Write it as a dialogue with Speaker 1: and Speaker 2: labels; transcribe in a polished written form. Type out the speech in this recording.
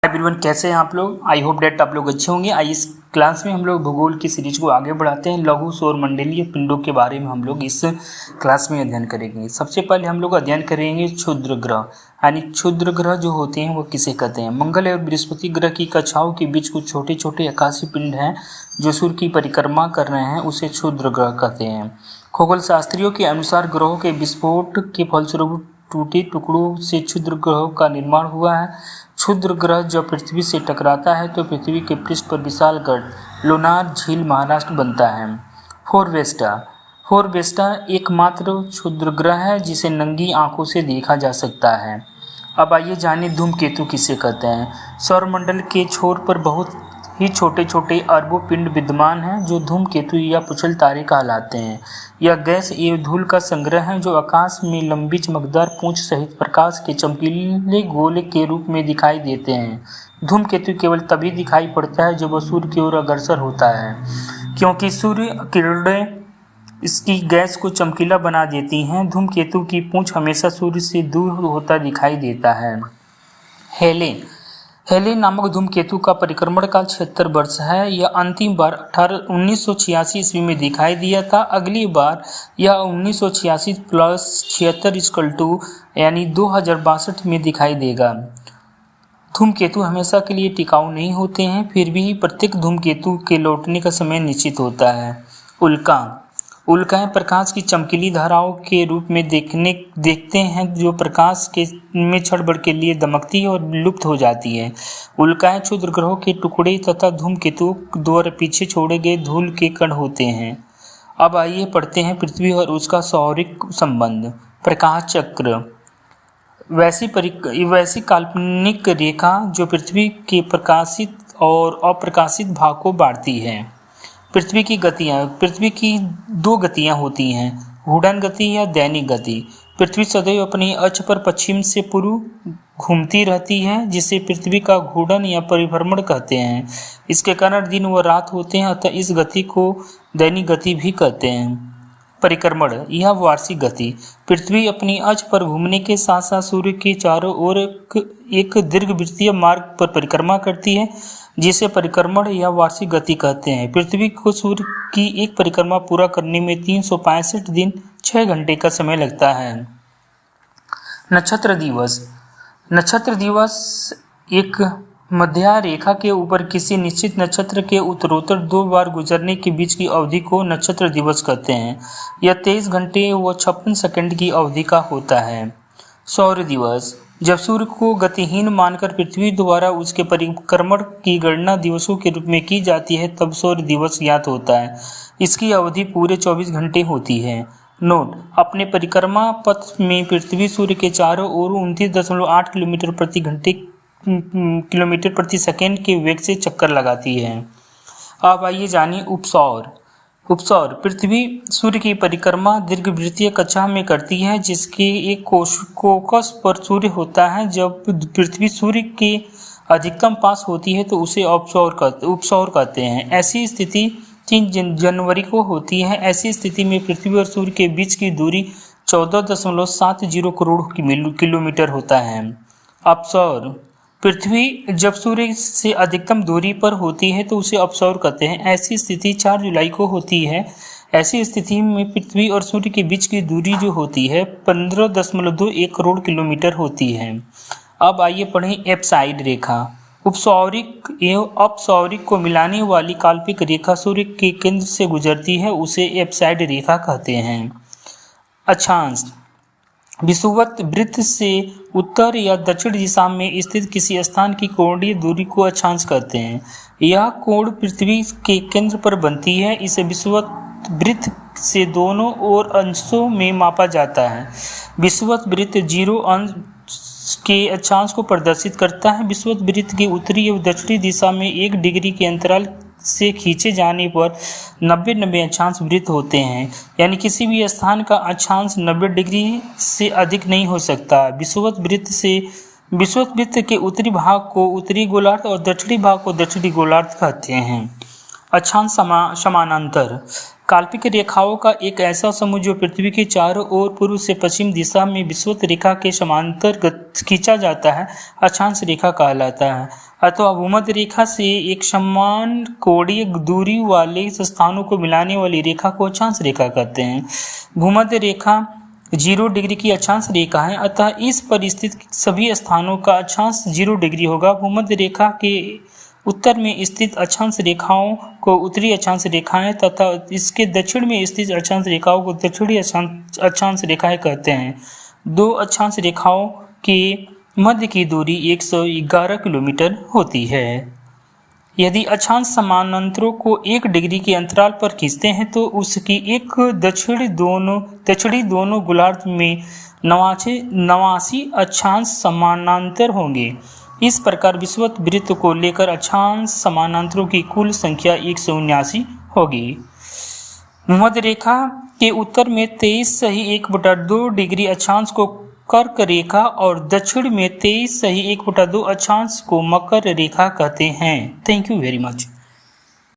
Speaker 1: Everyone, कैसे हैं आप लोग। आई होप डेट आप लोग अच्छे होंगे। इस क्लास में हम लोग भूगोल की सीरीज को आगे बढ़ाते हैं। लघु सौरमंडलीय पिंडों के बारे में हम लोग इस क्लास में अध्ययन करेंगे। सबसे पहले हम लोग अध्ययन करेंगे क्षुद्र ग्रह, यानी क्षुद्र ग्रह जो होते हैं वो किसे कहते हैं। मंगल और बृहस्पति ग्रह की कक्षाओं के बीच कुछ छोटे छोटे आकाशीय पिंड हैं जो सूर्य की परिक्रमा कर रहे हैं, उसे क्षुद्र ग्रह कहते हैं। खगोल शास्त्रियों के अनुसार ग्रहों के विस्फोट के फलस्वरूप टूटे टुकड़ों से क्षुद्र ग्रहों का निर्माण हुआ है। क्षुद्र ग्रह जब पृथ्वी से टकराता है तो पृथ्वी के पृष्ठ पर विशालगढ़ लोनार झील महाराष्ट्र बनता है। फोरवेस्टा एकमात्र क्षुद्र ग्रह है जिसे नंगी आंखों से देखा जा सकता है। अब आइए जानें धूमकेतु किसे कहते हैं। सौरमंडल के छोर पर बहुत ही छोटे छोटे अरबों पिंड विद्यमान हैं जो धूमकेतु या पुछल तारे कहलाते हैं। यह गैस एवं धूल का संग्रह है जो आकाश में लंबी चमकदार पूंछ सहित प्रकाश के चमकीले गोले के रूप में दिखाई देते हैं। धूमकेतु केवल तभी दिखाई पड़ता है जब वह सूर्य की ओर अग्रसर होता है, क्योंकि सूर्य किरणें इसकी गैस को चमकीला बना देती हैं। धूमकेतु की पूंछ हमेशा सूर्य से दूर होता दिखाई देता है। हेलेन नामक धूमकेतु का परिक्रमण काल 76 वर्ष है। यह अंतिम बार 1986 ईस्वी में दिखाई दिया था। अगली बार यह 1986 + 76 यानी 2062 में दिखाई देगा। धूमकेतु हमेशा के लिए टिकाऊ नहीं होते हैं, फिर भी प्रत्येक धूमकेतु के लौटने का समय निश्चित होता है। उल्काएं प्रकाश की चमकीली धाराओं के रूप में देखते हैं जो प्रकाश के में क्षण के लिए दमकती और लुप्त हो जाती है। उल्काएं क्षुद्र ग्रहों के टुकड़े तथा धूमकेतु द्वारा पीछे छोड़े गए धूल के कण होते हैं। अब आइए पढ़ते हैं पृथ्वी और उसका सौरिक संबंध। प्रकाश चक्र वैसी काल्पनिक रेखा जो पृथ्वी के प्रकाशित और अप्रकाशित भाग को बांटती है। पृथ्वी की 2 गतियाँ होती हैं, घूर्णन गति या दैनिक गति। पृथ्वी सदैव अपनी अक्ष पर पश्चिम से पूर्व घूमती रहती है, जिसे पृथ्वी का घूर्णन या परिभ्रमण कहते हैं। इसके कारण दिन व रात होते हैं, अतः इस गति को दैनिक गति भी कहते हैं। परिक्रमण यह वार्षिक गति। पृथ्वी अपनी अक्ष पर घूमने के साथ साथ सूर्य के चारों ओर एक दीर्घवृत्तीय मार्ग पर परिक्रमा करती है, जिसे परिक्रमण या वार्षिक गति कहते हैं। पृथ्वी को सूर्य की एक परिक्रमा पूरा करने में 365 दिन 6 घंटे का समय लगता है। नक्षत्र दिवस एक मध्य रेखा के ऊपर किसी निश्चित नक्षत्र के उत्तरोत्तर 2 बार गुजरने के बीच की अवधि को नक्षत्र दिवस कहते हैं। यह 23 घंटे व 56 सेकंड की अवधि का होता है। सौर दिवस जब सूर्य को गतिहीन मानकर पृथ्वी द्वारा उसके परिक्रमण की गणना दिवसों के रूप में की जाती है, तब सौर दिवस ज्ञात होता है। इसकी अवधि पूरे 24 घंटे होती है। नोट: अपने परिक्रमा पथ में पृथ्वी सूर्य के चारों ओर 29.8 किलोमीटर प्रति सेकंड के वेग से चक्कर लगाती है। अब आइए जानिए उपसौर। पृथ्वी सूर्य की परिक्रमा दीर्घवृत्तीय कक्षा में करती है, जिसके एक कोकस पर सूर्य होता है। जब पृथ्वी सूर्य के अधिकतम पास होती है तो उसे उपसौर कहते हैं। ऐसी स्थिति 3 जनवरी को होती है। ऐसी स्थिति में पृथ्वी और सूर्य के बीच की दूरी 14.70 करोड़ किलोमीटर होता है। अपसौर पृथ्वी जब सूर्य से अधिकतम दूरी पर होती है तो उसे अपसौर कहते हैं। ऐसी स्थिति 4 जुलाई को होती है। ऐसी स्थिति में पृथ्वी और सूर्य के बीच की दूरी जो होती है 15.21 करोड़ किलोमीटर होती है। अब आइए पढ़ें एप्साइड रेखा। उपसौरिक एवं अपसौरिक को मिलाने वाली काल्पनिक रेखा सूर्य के केंद्र से गुजरती है, उसे एप्साइड रेखा कहते हैं। अक्षांश विषुवत वृत्त से उत्तर या दक्षिण दिशा में स्थित किसी स्थान की कोणीय दूरी को अक्षांश कहते हैं। यह कोण पृथ्वी के केंद्र पर बनती है। इसे विषुवत वृत्त से दोनों ओर अंशों में मापा जाता है। विषुवत वृत्त 0 अंश के अक्षांश को प्रदर्शित करता है। विषुवत वृत्त की उत्तरी एवं दक्षिणी दिशा में 1 डिग्री के अंतराल से खींचे जाने पर 90 अक्षांश वृत्त होते हैं, यानी किसी भी स्थान का अक्षांश 90 डिग्री से अधिक नहीं हो सकता। विषुवत वृत्त के उत्तरी भाग को उत्तरी गोलार्ध और दक्षिणी भाग को दक्षिणी गोलार्ध कहते हैं। अक्षांश समानांतर काल्पनिक रेखाओं का एक ऐसा समूह जो पृथ्वी के चारों ओर पूर्व से पश्चिम दिशा में विषुवत रेखा के समांतर खींचा जाता है, अक्षांश रेखा कहलाता है। अथवा भूमध्य रेखा से एक समान कोणीय दूरी वाले स्थानों को मिलाने वाली रेखा को अक्षांश रेखा कहते हैं। भूमध्य रेखा 0 डिग्री की अक्षांश रेखा है, अतः इस पर स्थित सभी स्थानों का अक्षांश 0 डिग्री होगा। भूमध्य रेखा के उत्तर में स्थित अक्षांश रेखाओं को उत्तरी अक्षांश रेखाएं तथा इसके दक्षिण में स्थित अक्षांश रेखाओं को दक्षिणी अक्षांश रेखाएं कहते हैं। दो अक्षांश रेखाओं के मध्य की दूरी 111 किलोमीटर होती है। यदि अक्षांश समानांतरों को 1 डिग्री के अंतराल पर खींचते हैं तो उसकी एक दक्षिणी दोनों गोलार्ध में 89 अक्षांश समानांतर होंगे। इस प्रकार विषुवत वृत्त को लेकर अक्षांश समानांतरों की कुल संख्या 179 होगी। भूमध्य रेखा के उत्तर में 23.1/2 डिग्री अक्षांश को कर्क रेखा और दक्षिण में 23.1/2 अक्षांश को मकर रेखा कहते हैं। Thank you very much.